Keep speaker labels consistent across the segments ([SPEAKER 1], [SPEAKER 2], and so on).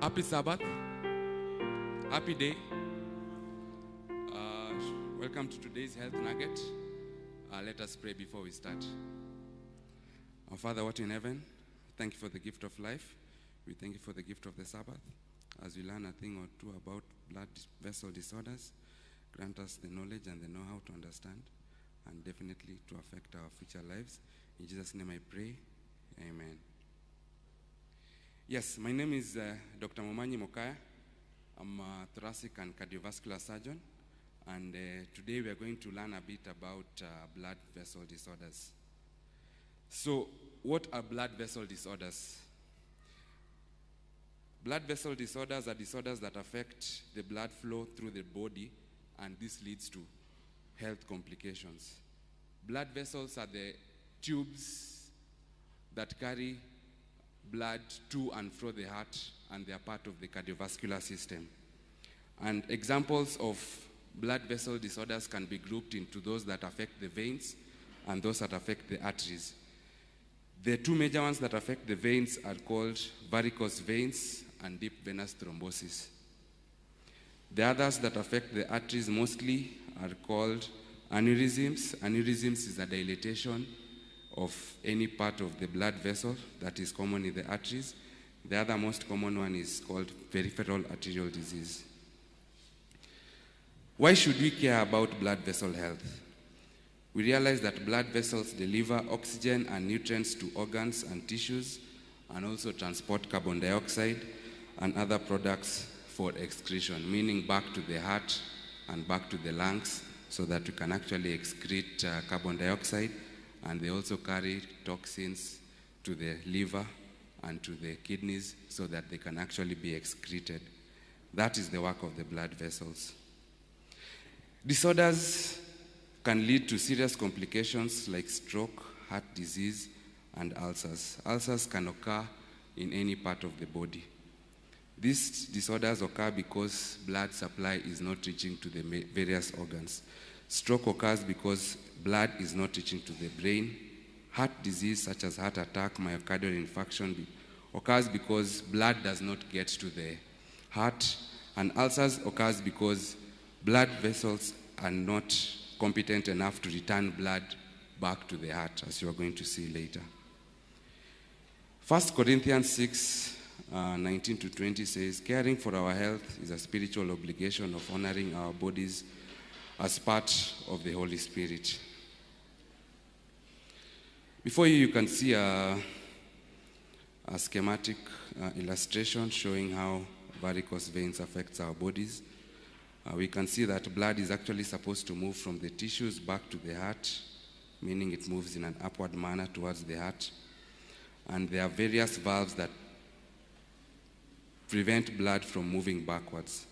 [SPEAKER 1] Happy Sabbath. Happy day. Welcome to today's Health Nugget. Let us pray before we start. Our Father, what in heaven, thank you for the gift of life. We thank you for the gift of the Sabbath. As we learn a thing or two about blood vessel disorders, grant us the knowledge and the know-how to understand, and definitely to affect our future lives. In Jesus' name I pray. Amen. Yes, my name is Dr. Momanyi Mokaya. I'm a thoracic and cardiovascular surgeon, and today we are going to learn a bit about blood vessel disorders. So, what are blood vessel disorders? Blood vessel disorders are disorders that affect the blood flow through the body, and this leads to health complications. Blood vessels are the tubes that carry blood to and fro the heart, and they are part of the cardiovascular system. And examples of blood vessel disorders can be grouped into those that affect the veins and those that affect the arteries. The two major ones that affect the veins are called varicose veins and deep venous thrombosis. The others that affect the arteries mostly are called aneurysms. Aneurysms is a dilatation of any part of the blood vessel that is common in the arteries. The other most common one is called peripheral arterial disease. Why should we care about blood vessel health? We realize that blood vessels deliver oxygen and nutrients to organs and tissues, and also transport carbon dioxide and other products for excretion, meaning back to the heart and back to the lungs, so that we can actually excrete carbon dioxide. And they also carry toxins to the liver and to the kidneys so that they can actually be excreted. That is the work of the blood vessels. Disorders can lead to serious complications like stroke, heart disease, and ulcers. Ulcers can occur in any part of the body. These disorders occur because blood supply is not reaching to the various organs. Stroke occurs because blood is not reaching to the brain. Heart disease, such as heart attack, myocardial infarction, occurs because blood does not get to the heart. And ulcers occurs because blood vessels are not competent enough to return blood back to the heart, as you are going to see later. 1 Corinthians 6, 19 to 20 says, "Caring for our health is a spiritual obligation of honoring our bodies as part of the Holy Spirit." Before you can see a schematic illustration showing how varicose veins affects our bodies. We can see that blood is actually supposed to move from the tissues back to the heart, meaning it moves in an upward manner towards the heart. And there are various valves that prevent blood from moving backwards.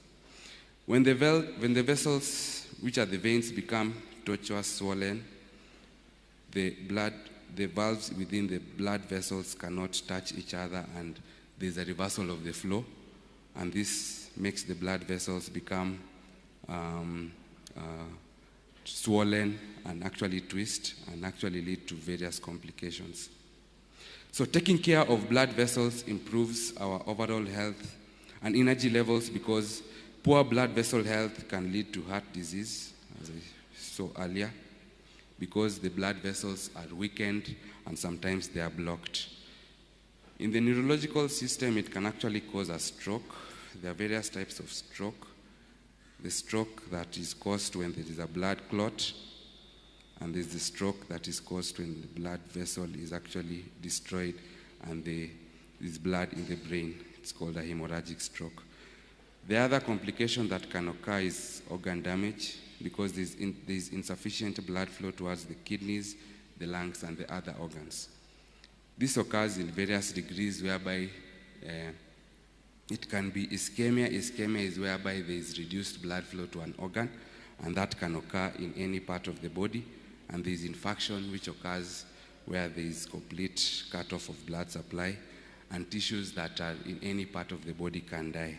[SPEAKER 1] When the vessels, which are the veins, become tortuous, swollen, the valves within the blood vessels cannot touch each other, and there's a reversal of the flow, and this makes the blood vessels become swollen and actually twist and actually lead to various complications. So taking care of blood vessels improves our overall health and energy levels, because poor blood vessel health can lead to heart disease, as I saw earlier, because the blood vessels are weakened and sometimes they are blocked. In the neurological system, it can actually cause a stroke. There are various types of stroke. The stroke that is caused when there is a blood clot, and there's the stroke that is caused when the blood vessel is actually destroyed and there is blood in the brain. It's called a hemorrhagic stroke. The other complication that can occur is organ damage, because there's insufficient blood flow towards the kidneys, the lungs, and the other organs. This occurs in various degrees, whereby it can be ischemia. Ischemia is whereby there is reduced blood flow to an organ, and that can occur in any part of the body. And there is infarction, which occurs where there is complete cut-off of blood supply, and tissues that are in any part of the body can die.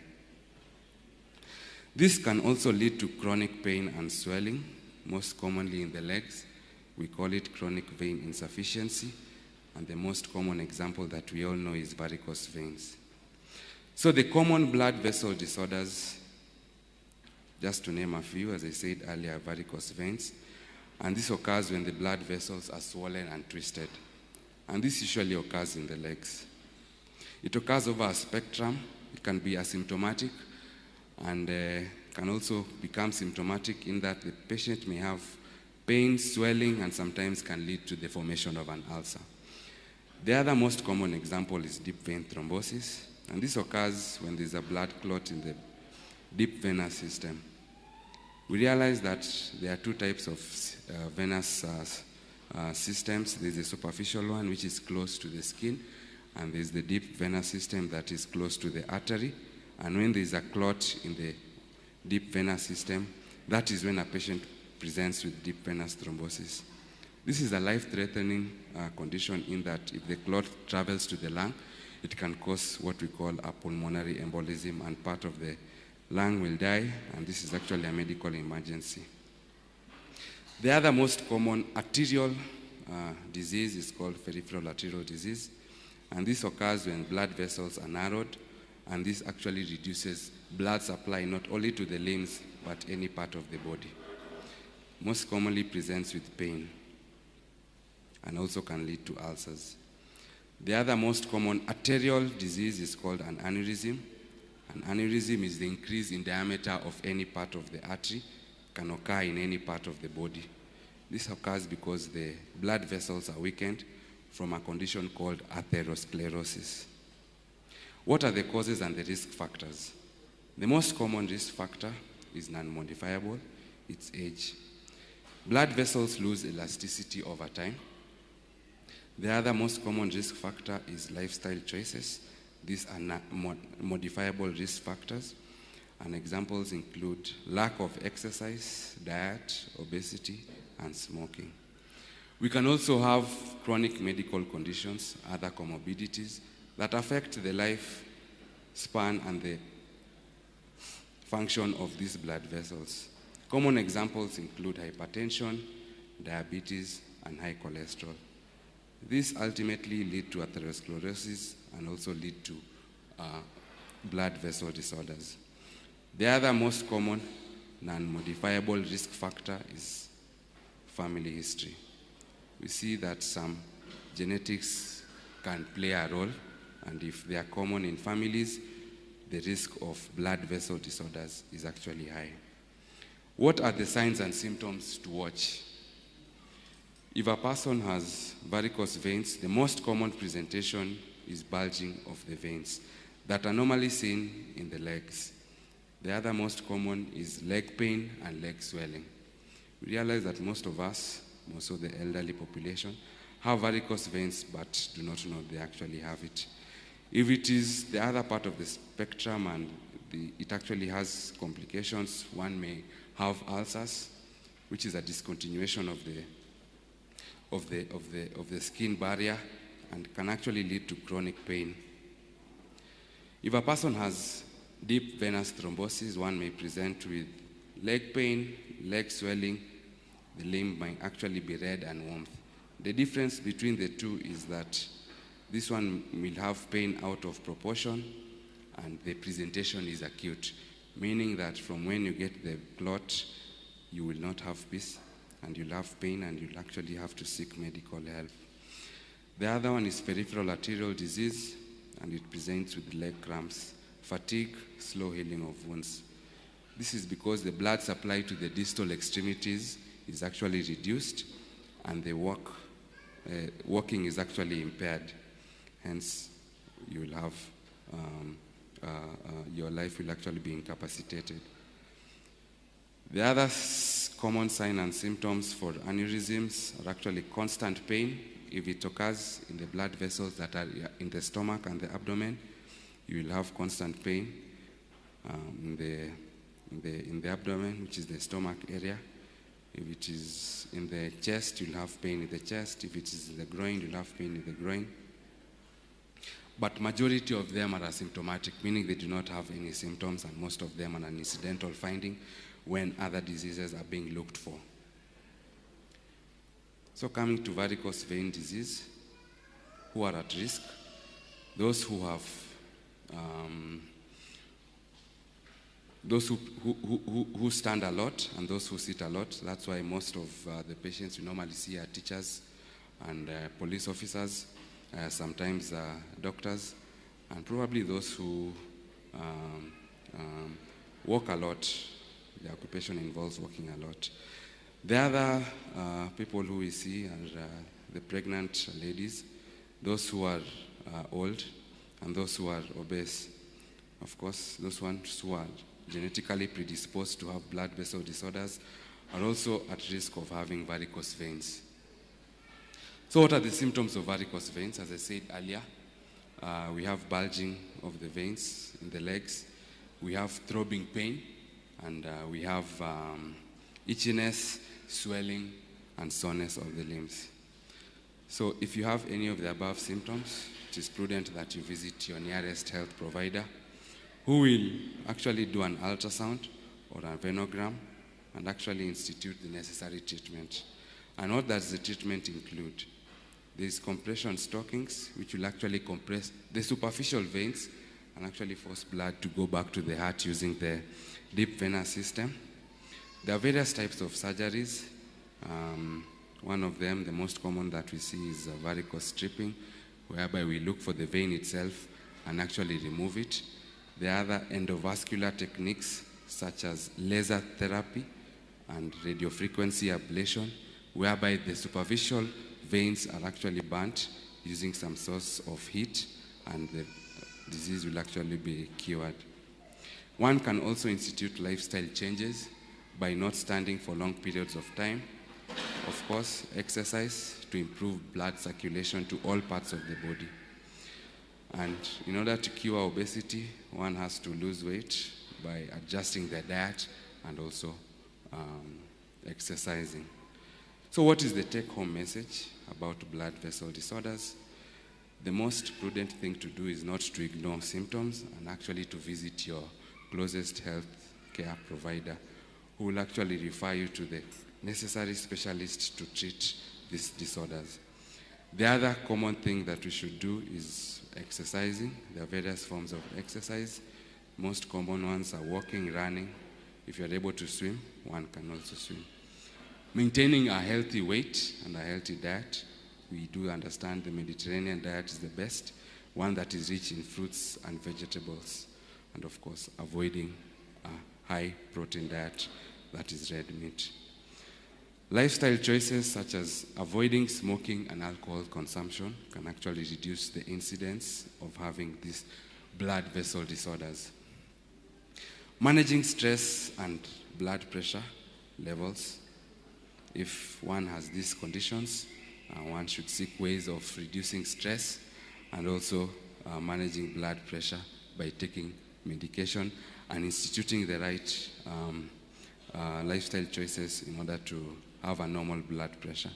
[SPEAKER 1] This can also lead to chronic pain and swelling, most commonly in the legs. We call it chronic vein insufficiency, and the most common example that we all know is varicose veins. So the common blood vessel disorders, just to name a few, as I said earlier, varicose veins. And this occurs when the blood vessels are swollen and twisted. And this usually occurs in the legs. It occurs over a spectrum. It can be asymptomatic and can also become symptomatic in that the patient may have pain, swelling, and sometimes can lead to the formation of an ulcer. The other most common example is deep vein thrombosis, and this occurs when there's a blood clot in the deep venous system. We realize that there are two types of venous systems. There's a superficial one, which is close to the skin, and there's the deep venous system that is close to the artery. And when there's a clot in the deep venous system, that is when a patient presents with deep venous thrombosis. This is a life-threatening condition in that if the clot travels to the lung, it can cause what we call a pulmonary embolism, and part of the lung will die, and this is actually a medical emergency. The other most common arterial disease is called peripheral arterial disease, and this occurs when blood vessels are narrowed, and this actually reduces blood supply not only to the limbs, but any part of the body. Most commonly presents with pain and also can lead to ulcers. The other most common arterial disease is called an aneurysm. An aneurysm is the increase in diameter of any part of the artery, can occur in any part of the body. This occurs because the blood vessels are weakened from a condition called atherosclerosis. What are the causes and the risk factors? The most common risk factor is non-modifiable, it's age. Blood vessels lose elasticity over time. The other most common risk factor is lifestyle choices. These are modifiable risk factors, and examples include lack of exercise, diet, obesity, and smoking. We can also have chronic medical conditions, other comorbidities, that affect the lifespan and the function of these blood vessels. Common examples include hypertension, diabetes, and high cholesterol. These ultimately lead to atherosclerosis and also lead to blood vessel disorders. The other most common non-modifiable risk factor is family history. We see that some genetics can play a role, and if they are common in families, the risk of blood vessel disorders is actually high. What are the signs and symptoms to watch? If a person has varicose veins, the most common presentation is bulging of the veins that are normally seen in the legs. The other most common is leg pain and leg swelling. We realize that most of us, most of the elderly population, have varicose veins but do not know they actually have it. If it is the other part of the spectrum and it actually has complications, one may have ulcers, which is a discontinuation of the skin barrier and can actually lead to chronic pain. If a person has deep venous thrombosis, one may present with leg pain, leg swelling. The limb might actually be red and warm. The difference between the two is that this one will have pain out of proportion and the presentation is acute, meaning that from when you get the clot, you will not have peace and you'll have pain and you'll actually have to seek medical help. The other one is peripheral arterial disease, and it presents with leg cramps, fatigue, slow healing of wounds. This is because the blood supply to the distal extremities is actually reduced and the walking is actually impaired. Hence, you will have, your life will actually be incapacitated. The other common sign and symptoms for aneurysms are actually constant pain. If it occurs in the blood vessels that are in the stomach and the abdomen, you will have constant pain in the abdomen, which is the stomach area. If it is in the chest, you'll have pain in the chest. If it is in the groin, you'll have pain in the groin. But majority of them are asymptomatic, meaning they do not have any symptoms, and most of them are an incidental finding when other diseases are being looked for. So coming to varicose vein disease, who are at risk? Those who have those who stand a lot and those who sit a lot. That's why most of the patients we normally see are teachers and police officers, sometimes doctors, and probably those who walk a lot. The occupation involves walking a lot. The other people who we see are the pregnant ladies, those who are old, and those who are obese. Of course, those ones who are genetically predisposed to have blood vessel disorders are also at risk of having varicose veins. So what are the symptoms of varicose veins? As I said earlier, we have bulging of the veins in the legs, we have throbbing pain, and we have itchiness, swelling, and soreness of the limbs. So if you have any of the above symptoms, it is prudent that you visit your nearest health provider, who will actually do an ultrasound or a venogram and actually institute the necessary treatment. And what does the treatment include? There's compression stockings, which will actually compress the superficial veins and actually force blood to go back to the heart using the deep venous system. There are various types of surgeries. One of them, the most common that we see, is varicose stripping, whereby we look for the vein itself and actually remove it. There are other endovascular techniques, such as laser therapy and radiofrequency ablation, whereby the superficial veins are actually burnt using some source of heat, and the disease will actually be cured. One can also institute lifestyle changes by not standing for long periods of time. Of course, exercise to improve blood circulation to all parts of the body. And in order to cure obesity, one has to lose weight by adjusting their diet and also exercising. So what is the take-home message about blood vessel disorders? The most prudent thing to do is not to ignore symptoms and actually to visit your closest health care provider, who will actually refer you to the necessary specialists to treat these disorders. The other common thing that we should do is exercising. There are various forms of exercise. Most common ones are walking, running. If you're able to swim, one can also swim. Maintaining a healthy weight and a healthy diet. We do understand the Mediterranean diet is the best, one that is rich in fruits and vegetables. And of course, avoiding a high protein diet that is red meat. Lifestyle choices such as avoiding smoking and alcohol consumption can actually reduce the incidence of having these blood vessel disorders. Managing stress and blood pressure levels. If one has these conditions, one should seek ways of reducing stress and also managing blood pressure by taking medication and instituting the right lifestyle choices in order to have a normal blood pressure.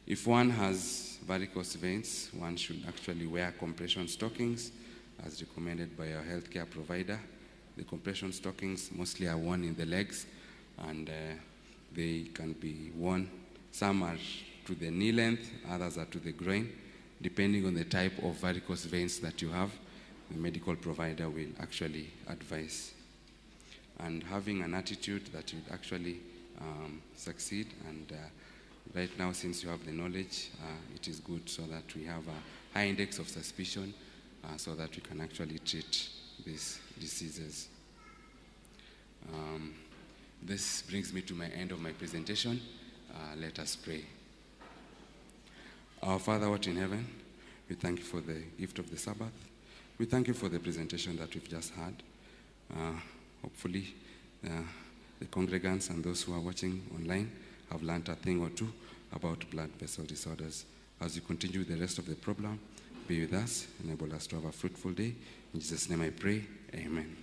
[SPEAKER 1] If one has varicose veins, one should actually wear compression stockings as recommended by our healthcare provider. The compression stockings mostly are worn in the legs, and they can be worn, some are to the knee length, others are to the groin. Depending on the type of varicose veins that you have, the medical provider will actually advise. And having an attitude that you'd actually succeed, and right now, since you have the knowledge, it is good so that we have a high index of suspicion so that we can actually treat these diseases. This brings me to my end of my presentation. Let us pray. Our Father, who art in heaven, we thank you for the gift of the Sabbath. We thank you for the presentation that we've just had. Hopefully, the congregants and those who are watching online have learned a thing or two about blood vessel disorders. As you continue the rest of the program, be with us, enable us to have a fruitful day. In Jesus' name I pray, amen.